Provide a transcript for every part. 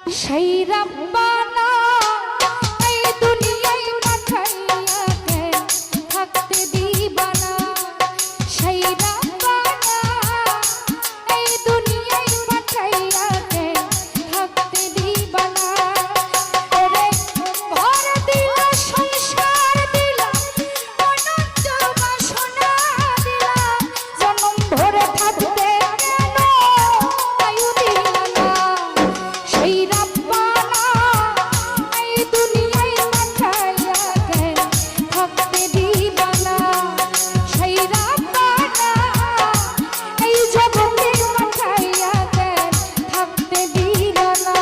সেই রাব্বানা এই দুনিয়ায় পাঠাইয়া কেন থাকতে দিবা না। সেই রাব্বানা এই দুনিয়ায় পাঠাইয়া কেন থাকতে দিবা না। ওরে ঘর দিলা সংসার দিলা অনন্ত বাসনা দিলা জনম ভরে থাকতে কেন আয়ু দিলা না। সেই রাব্বানা এই দুনিয়ায় পাঠাইয়া কেন থাকতে দিবা না। সেই রাব্বানা এই জগতে পাঠাইয়া কেন থাকতে দিলা না।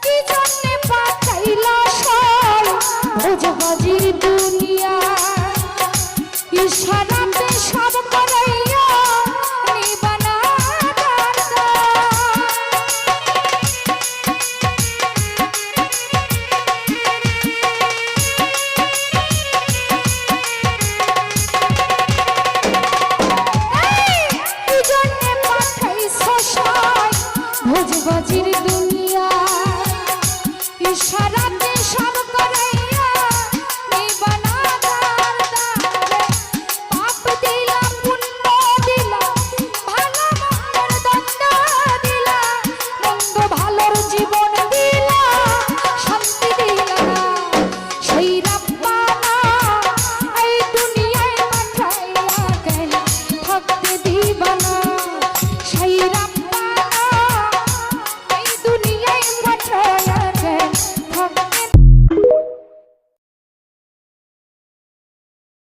কি জন্যে পাঠাইলা সব ভোজবাজির দুনিয়া ইশারাতে সব করাইয়া নিবানা কি জন্যে পাঠাইছ সব ভোজবাজির দুনিয়া ইশারা